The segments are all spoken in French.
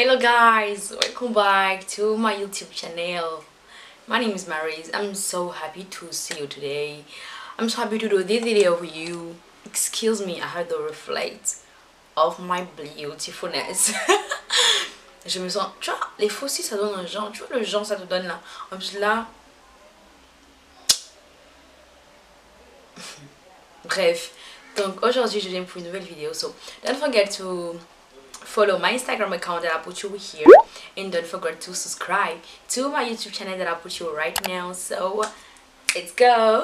Hello guys, welcome back to my YouTube channel. My name is Maryse. I'm so happy to see you today. I'm so happy to do this video for you. Excuse me, I had to reflect of my beautifulness. Je me sens, tu vois, les fossiles ça donne un genre, tu vois le genre ça te donne là. En plus là, bref. Donc aujourd'hui je viens pour une nouvelle vidéo. So don't forget to follow my Instagram account that I put you here, and don't forget to subscribe to my YouTube channel that I put you right now. So let's go.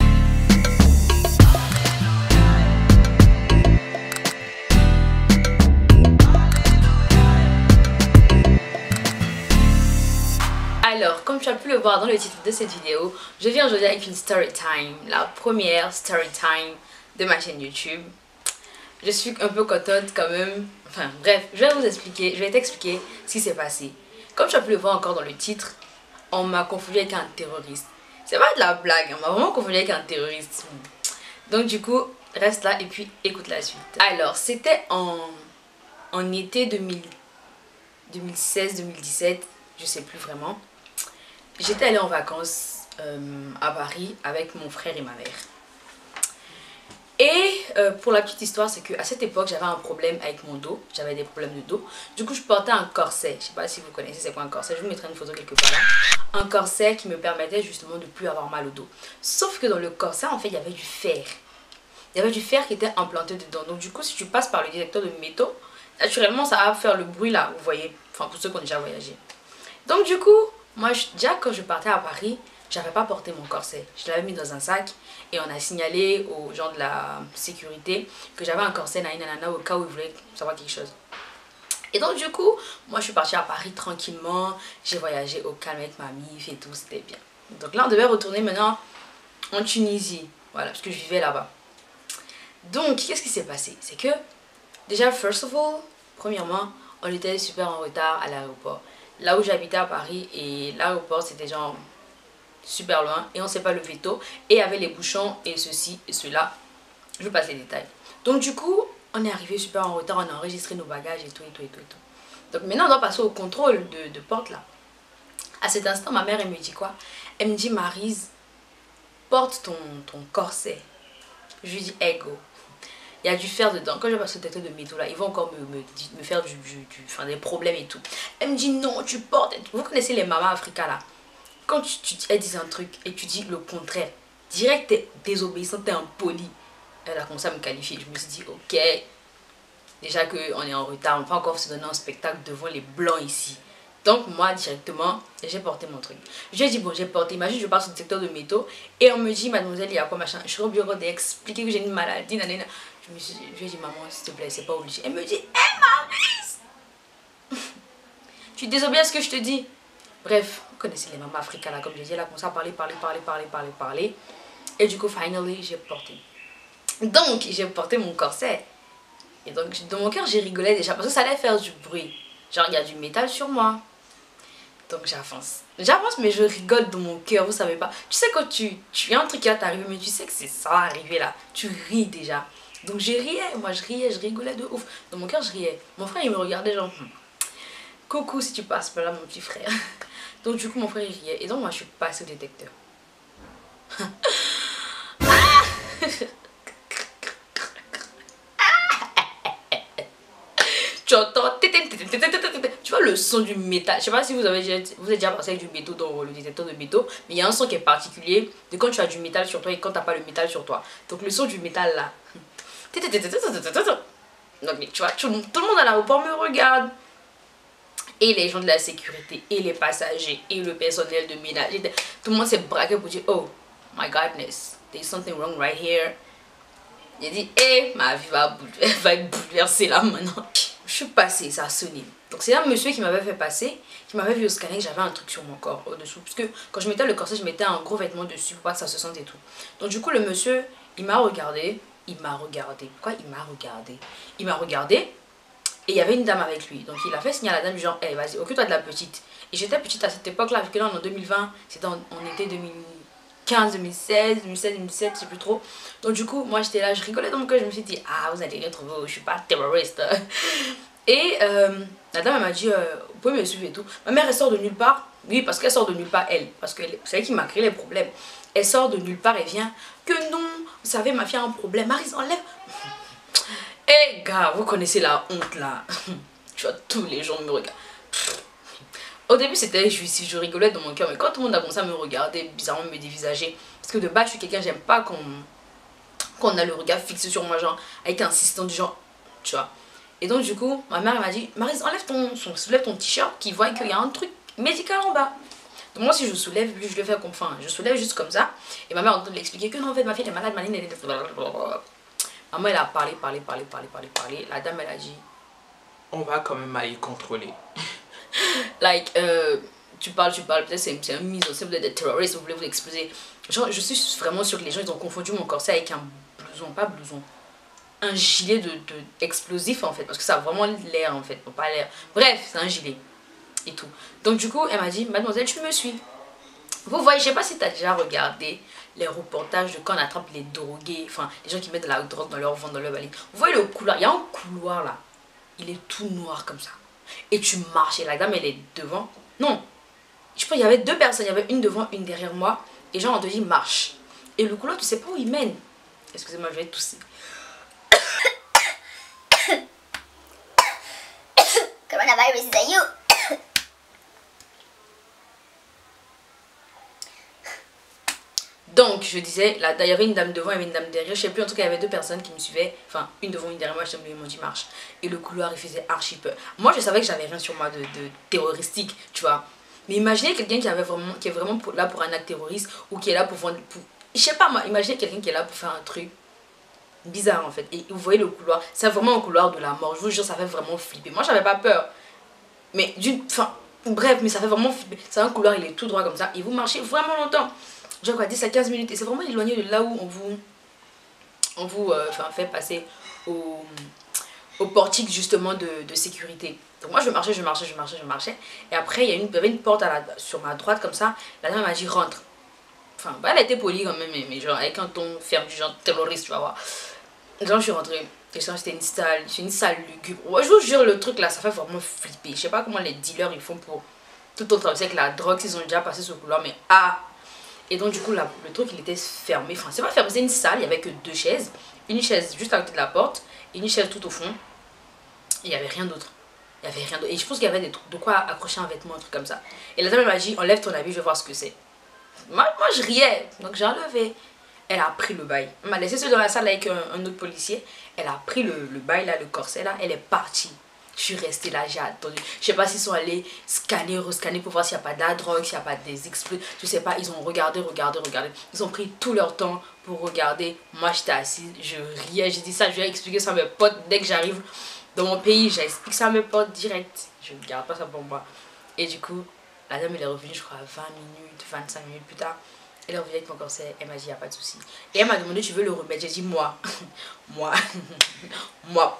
Alors, comme tu as pu le voir dans le titre de cette vidéo, je viens aujourd'hui avec une story time, la première story time de ma chaîne YouTube. Je suis un peu contente quand même. Enfin bref, je vais t'expliquer ce qui s'est passé. Comme tu as pu le voir encore dans le titre, on m'a confondu avec un terroriste. C'est pas de la blague, on m'a vraiment confondu avec un terroriste. Donc du coup, reste là et puis écoute la suite. Alors, c'était en été 2016-2017, je sais plus vraiment. J'étais allée en vacances à Paris avec mon frère et ma mère. Et pour la petite histoire, c'est qu'à cette époque, j'avais un problème avec mon dos. J'avais des problèmes de dos. Du coup, je portais un corset. Je sais pas si vous connaissez c'est quoi un corset. Je vous mettrai une photo quelque part là. Un corset qui me permettait justement de plus avoir mal au dos. Sauf que dans le corset, en fait, il y avait du fer. Il y avait du fer qui était implanté dedans. Donc du coup, si tu passes par le détecteur de métaux, naturellement, ça va faire le bruit là, vous voyez. Enfin, pour ceux qui ont déjà voyagé. Donc du coup, moi, déjà quand je partais à Paris, j'avais pas porté mon corset. Je l'avais mis dans un sac et on a signalé aux gens de la sécurité que j'avais un corset nanana au cas où ils voulaient savoir quelque chose. Et donc du coup, moi je suis partie à Paris tranquillement. J'ai voyagé au calme avec ma mif et tout, c'était bien. Donc là on devait retourner maintenant en Tunisie. Voilà, parce que je vivais là-bas. Donc qu'est-ce qui s'est passé? C'est que déjà, first of all, premièrement, on était super en retard à l'aéroport. Là où j'habitais à Paris et l'aéroport c'était genre super loin et on s'est pas levé tôt et avait les bouchons et ceci et cela, je passe les détails. Donc du coup on est arrivé super en retard, on a enregistré nos bagages et tout. Donc maintenant on doit passer au contrôle de porte là. À cet instant ma mère elle me dit quoi? Elle me dit Maryse, porte ton corset. Je lui dis hey go. Il y a du fer dedans. Quand je passe au détecteur de métaux là, ils vont encore me faire enfin, des problèmes et tout. Elle me dit non, tu portes. Vous connaissez les mamas africaines là. Quand elles disent un truc et tu dis le contraire, direct t'es désobéissant, t'es impoli. Elle a commencé à me qualifier. Je me suis dit ok, déjà qu'on est en retard, on va pas encore se donner un spectacle devant les blancs ici. Donc moi directement, j'ai porté mon truc. Je lui ai dit bon j'ai porté, imagine je passe au détecteur de métaux et on me dit mademoiselle il y a quoi machin. Je suis au bureau d'expliquer que j'ai une maladie, nanana. Je lui ai dit maman s'il te plaît c'est pas obligé. Elle me dit hey Maryse, tu désobéis à ce que je te dis. Bref, vous connaissez les mamans africaines là, comme je disais, elle a commencé à parler. Et du coup, finally, j'ai porté. Donc, j'ai porté mon corset. Et donc, dans mon cœur, j'ai rigolé déjà parce que ça allait faire du bruit. Genre, il y a du métal sur moi. Donc, j'avance. J'avance, mais je rigole dans mon cœur, vous savez pas. Tu sais, quand tu as un truc qui va t'arriver, mais tu sais que c'est ça arriver là. Tu ris déjà. Donc, je riais. Moi, je riais, je rigolais de ouf. Dans mon cœur, je riais. Mon frère, il me regardait genre... Coucou si tu passes par là, mon petit frère. Donc du coup mon frère il riait et donc moi je suis passée au détecteur. Tu entends, tu vois le son du métal. Je sais pas si vous êtes déjà passé avec du métaux dans le détecteur de métaux, mais il y a un son qui est particulier de quand tu as du métal sur toi et quand tu n'as pas le métal sur toi. Donc le son du métal là. Donc tu vois, tout le monde à l'aéroport me regarde. Et les gens de la sécurité, et les passagers, et le personnel de ménage. Tout le monde s'est braqué pour dire oh my godness, there's something wrong right here. J'ai dit hey, ma vie va être bouleversée là maintenant. Je suis passée, ça a sonné. Donc c'est un monsieur qui m'avait fait passer, qui m'avait vu au scanner que j'avais un truc sur mon corps au-dessous. Parce que quand je mettais le corset, je mettais un gros vêtement dessus pour pas que ça se sente et tout. Donc du coup le monsieur, il m'a regardé. Pourquoi il m'a regardé? Il m'a regardé. Et il y avait une dame avec lui. Donc il a fait signer à la dame genre, hey, vas-y, occupe-toi de la petite. Et j'étais petite à cette époque-là, vu que là on est en 2020, c'était en été 2015, 2016, 2017, je sais plus trop. Donc du coup, moi j'étais là, je rigolais dans mon cœur, je me suis dit, ah vous allez rien trouver, je suis pas terroriste. Et la dame elle m'a dit, pouvez me suivre et tout. Ma mère, elle sort de nulle part. Oui, parce qu'elle sort de nulle part, elle. Parce que c'est elle qui m'a créé les problèmes. Elle sort de nulle part et vient. Que non, vous savez, ma fille a un problème. Marie, enlève. Eh, gars, vous connaissez la honte là. Tu vois, tous les gens me regardent. Au début, c'était jouissif, je rigolais dans mon cœur. Mais quand tout le monde a commencé à me regarder, bizarrement me dévisager. Parce que de base, je suis quelqu'un, j'aime pas qu'on a le regard fixé sur moi, genre, avec insistant du genre, tu vois. Et donc, du coup, ma mère m'a dit, Maryse, soulève ton t-shirt, qui voit qu'il y a un truc médical en bas. Donc, moi, si je soulève, lui, je le fais comme, enfin, je soulève juste comme ça. Et ma mère, en train de l'expliquer que non, en fait, ma fille, elle est malade, maline, elle est... Maman, elle a parlé. La dame, elle a dit, on va quand même aller contrôler. Like, tu parles, peut-être c'est un mise, vous êtes des terroristes, vous voulez vous exploser. Genre, je suis vraiment sûre que les gens, ils ont confondu mon corset avec un blouson, pas blouson, un gilet de explosif en fait, parce que ça a vraiment l'air en fait, pas l'air. Bref, c'est un gilet et tout. Donc du coup, elle m'a dit, mademoiselle, tu me suis. Vous voyez, je sais pas si tu as déjà regardé les reportages de quand on attrape les drogués, enfin, les gens qui mettent de la drogue dans leur ventre, dans leur valise. Vous voyez le couloir, il y a un couloir là, il est tout noir comme ça. Et tu marches et la dame elle est devant. Non, je pense qu'il y avait deux personnes, il y avait une devant, une derrière moi. Et genre on te dit marche. Et le couloir tu sais pas où il mène. Excusez-moi, je vais tousser. Coronavirus is a you. Donc je disais, là il y avait une dame devant, il y avait une dame derrière. Je sais plus, en tout cas il y avait deux personnes qui me suivaient. Enfin une devant, une derrière moi, ils m'ont dit marche. Et le couloir il faisait archi peur. Moi je savais que j'avais rien sur moi de terroristique, tu vois. Mais imaginez quelqu'un qui est vraiment là pour un acte terroriste. Ou qui est là pour vendre... je sais pas moi, imaginez quelqu'un qui est là pour faire un truc bizarre en fait. Et vous voyez le couloir, c'est vraiment un couloir de la mort. Je vous jure, ça fait vraiment flipper. Moi j'avais pas peur. Mais bref, mais ça fait vraiment flipper. C'est un couloir, il est tout droit comme ça. Et vous marchez vraiment longtemps. Genre quoi, 10 à 15 minutes. Et c'est vraiment éloigné de là où on vous fait passer au portique justement de sécurité. Donc moi je marchais. Et après il y avait une porte sur ma droite comme ça. La dame m'a dit rentre. Enfin, bah, elle était polie quand même, mais genre avec un ton ferme du genre terroriste, tu vas voir. Genre je suis rentrée. Et c'était une salle lugubre. Ouais, je vous jure, le truc là, ça fait vraiment flipper. Je sais pas comment les dealers ils font pour tout autre avec la drogue, s'ils ont déjà passé ce couloir, mais ah. Et donc du coup là, le truc il était fermé. Enfin c'est pas fermé, c'est une salle, il y avait que deux chaises. Une chaise juste à côté de la porte et une chaise tout au fond. Et il n'y avait rien d'autre. Il y avait rien d'autre. Et je pense qu'il y avait de quoi accrocher un vêtement, un truc comme ça. Et la dame m'a dit, enlève ton habit, je vais voir ce que c'est. Moi je riais, donc j'ai enlevé. Elle a pris le bail. Elle m'a laissé seule dans la salle avec un autre policier. Elle a pris le bail là, le corset là, elle est partie. Je suis restée là, j'ai attendu. Je sais pas s'ils sont allés scanner, rescanner pour voir s'il n'y a pas de la drogue, s'il n'y a pas des explosifs. Je sais pas, ils ont regardé. Ils ont pris tout leur temps pour regarder. Moi j'étais assise, je riais, j'ai dit ça, je vais expliquer ça à mes potes dès que j'arrive dans mon pays. J'explique ça à mes potes direct. Je ne garde pas ça pour moi. Et du coup, la dame elle est revenue, je crois, 20 minutes, 25 minutes plus tard. Elle est revenue avec mon corset, elle m'a dit, il n'y a pas de souci. Et elle m'a demandé, tu veux le remettre? J'ai dit, moi,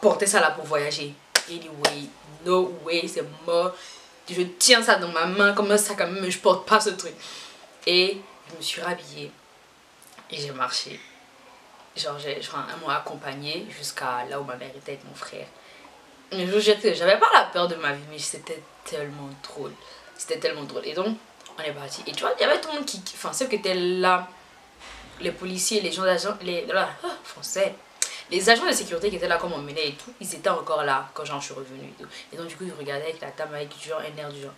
porter ça là pour voyager. Anyway, no way, c'est mort. Je tiens ça dans ma main comme un sac à main, mais je porte pas ce truc. Et je me suis rhabillée et j'ai marché. Genre, elles m'ont accompagnée jusqu'à là où ma mère était avec mon frère. Mais je vous jure que j'avais pas la peur de ma vie, mais c'était tellement drôle. C'était tellement drôle. Et donc, on est parti. Et tu vois, il y avait tout le monde enfin, ceux qui étaient là, les policiers, les gens d'agents, français. Les agents de sécurité qui étaient là comme on menait et tout, ils étaient encore là quand je suis revenue et tout. Et donc du coup ils regardaient avec la table avec genre un air du genre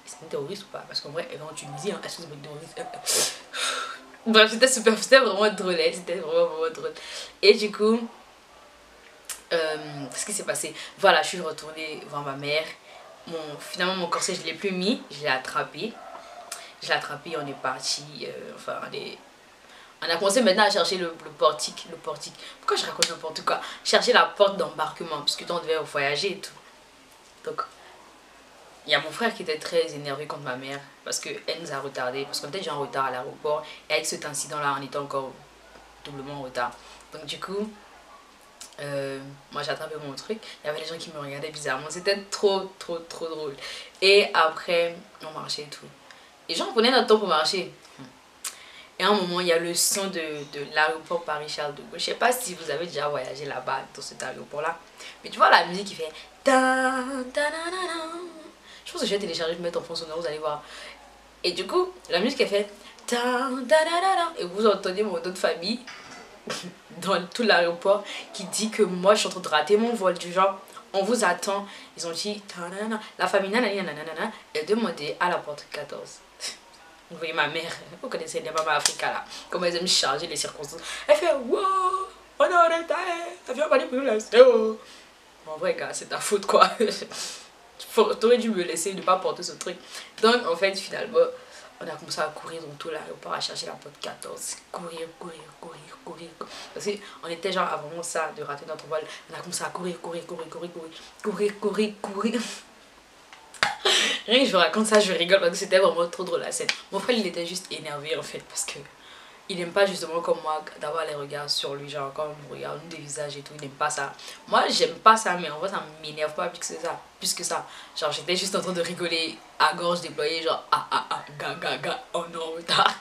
c'est un terroriste ou pas? Parce qu'en vrai, quand tu me dis, est-ce que c'est un terroriste? Bref, c'était vraiment drôle, c'était vraiment drôle. Et du coup, qu'est-ce qui s'est passé? Voilà, je suis retournée voir ma mère. Finalement mon corset je l'ai plus mis, je l'ai attrapé. On est parti, on a commencé maintenant à chercher le portique. Pourquoi je raconte n'importe quoi? Chercher la porte d'embarquement, puisque on devait voyager et tout. Donc, il y a mon frère qui était très énervé contre ma mère, parce qu'elle nous a retardé, parce qu'on était déjà en retard à l'aéroport. Et avec cet incident-là, on était encore doublement en retard. Donc du coup, moi j'ai attrapé mon truc. Il y avait les gens qui me regardaient bizarrement. C'était trop drôle. Et après, on marchait et tout. Les gens prenaient notre temps pour marcher. Et à un moment, il y a le son de l'aéroport Paris-Charles de Gaulle. Je sais pas si vous avez déjà voyagé là-bas, dans cet aéroport-là. Mais tu vois la musique qui fait... Je pense que je vais télécharger, je vais mettre en fond sonore, vous allez voir. Et du coup, la musique elle fait ta da da da da, et vous entendez mon nom de famille dans tout l'aéroport qui dit que moi je suis en train de rater mon vol, du genre on vous attend. Ils ont dit ta da da da. La famille nanana est demandée à la porte 14. Vous voyez ma mère, vous connaissez les mamans africaines là, comment elles aiment charger les circonstances. Elle fait wow, on est en retard, l'avion va décoller. En vrai gars, c'est ta faute quoi. T'aurais dû me laisser ne pas porter ce truc. Donc en fait finalement on a commencé à courir dans tout l'aéroport à chercher la porte 14. Courir. Parce qu'on était genre avant ça de rater notre vol. On a commencé à courir. Rien que je vous raconte ça, je rigole parce que c'était vraiment trop drôle la scène. Mon frère il était juste énervé en fait parce que il n'aime pas justement comme moi d'avoir les regards sur lui, genre quand on regarde des visages et tout, il n'aime pas ça. Moi j'aime pas ça, mais en vrai ça m'énerve pas plus que ça. Genre j'étais juste en train de rigoler à gorge déployée, genre ga, oh non, retard.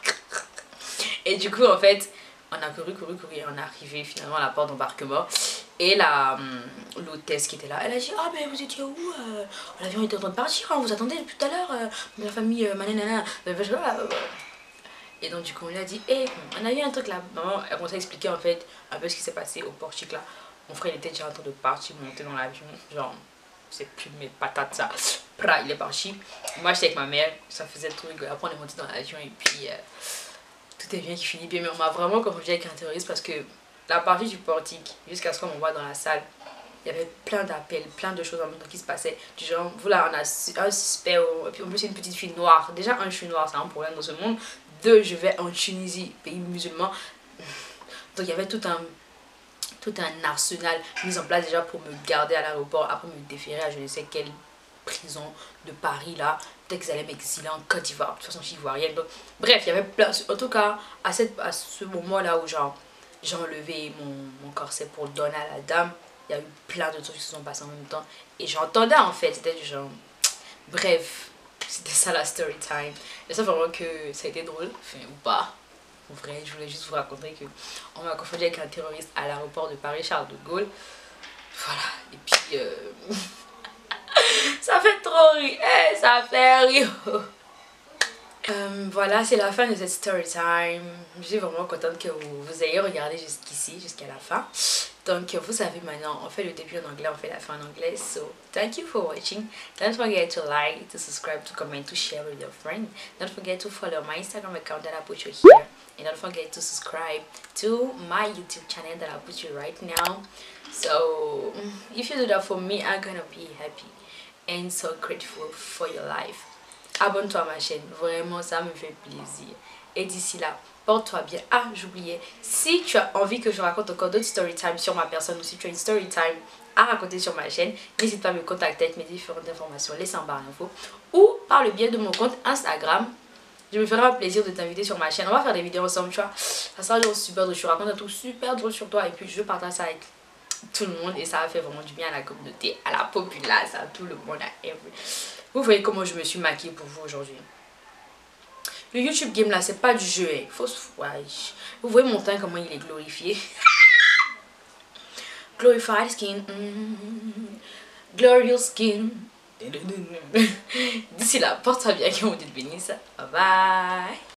Et du coup en fait on a couru et on est arrivé finalement à la porte d'embarquement. Et l'hôtesse qui était là, elle a dit ah mais vous étiez où, l'avion était en train de partir, hein, vous attendez depuis tout à l'heure, la famille manana. Et donc du coup on lui a dit hey, on a eu un truc là. Maman elle commençait à expliquer en fait un peu ce qui s'est passé au Portugal là. Mon frère il était déjà en train de partir, monter dans l'avion, genre c'est plus mes patates ça. Pra, il est parti. Moi j'étais avec ma mère, ça faisait le truc. Après on est monté dans l'avion et puis tout est bien qui finit bien. Mais on m'a vraiment confondu avec un terroriste parce que la partie du portique jusqu'à ce qu'on voit dans la salle, il y avait plein d'appels, plein de choses en même temps qui se passaient. Du genre, voilà, on a un suspect, et puis en plus c'est une petite fille noire. Déjà, je suis noire, c'est un problème dans ce monde. 2, je vais en Tunisie, pays musulman. Donc il y avait tout un arsenal mis en place déjà pour me garder à l'aéroport, après me déférer à je ne sais quelle prison de Paris là. Peut-être qu'ils allaient m'exiler en Côte d'Ivoire, de toute façon je suis ivoirienne. Donc, bref, il y avait plein, en tout cas, à ce moment là où genre j'ai enlevé mon corset pour le donner à la dame, il y a eu plein de trucs qui se sont passés en même temps et j'entendais en fait, c'était du genre bref, c'était ça la story time. Et ça vraiment que ça a été drôle, enfin ou pas, en vrai je voulais juste vous raconter que on m'a confondu avec un terroriste à l'aéroport de Paris Charles de Gaulle, voilà. Et puis ça fait trop rire, ça fait rire. Voilà, c'est la fin de cette story time. Je suis vraiment contente que vous ayez regardé jusqu'ici, jusqu'à la fin. Donc vous savez maintenant, on fait le début en anglais, on fait la fin en anglais. So thank you for watching. Don't forget to like, to subscribe, to comment, to share with your friends. Don't forget to follow my Instagram account that I put you here. And don't forget to subscribe to my YouTube channel that I put you right now. So if you do that for me, I'm gonna be happy and so grateful for your life. Abonne-toi à ma chaîne, vraiment ça me fait plaisir. Et d'ici là, porte-toi bien. Ah, j'oubliais, si tu as envie que je raconte encore d'autres story time sur ma personne ou si tu as une story time à raconter sur ma chaîne, n'hésite pas à me contacter avec mes différentes informations laissées en barre d'infos ou par le biais de mon compte Instagram. Je me ferai un plaisir de t'inviter sur ma chaîne. On va faire des vidéos ensemble, tu vois. Ça sera genre super drôle. Je raconte un truc super drôle sur toi et puis je partage ça avec tout le monde et ça va faire vraiment du bien à la communauté, à la populace, à tout le monde, à every. Vous voyez comment je me suis maquillée pour vous aujourd'hui. Le YouTube game là, c'est pas du jeu, hein. Faut se ouais. Vous voyez mon teint comment il est glorifié. Glorified skin. Glorious skin. D'ici là, porte-toi bien, que mon Dieu te bénisse. Bye bye.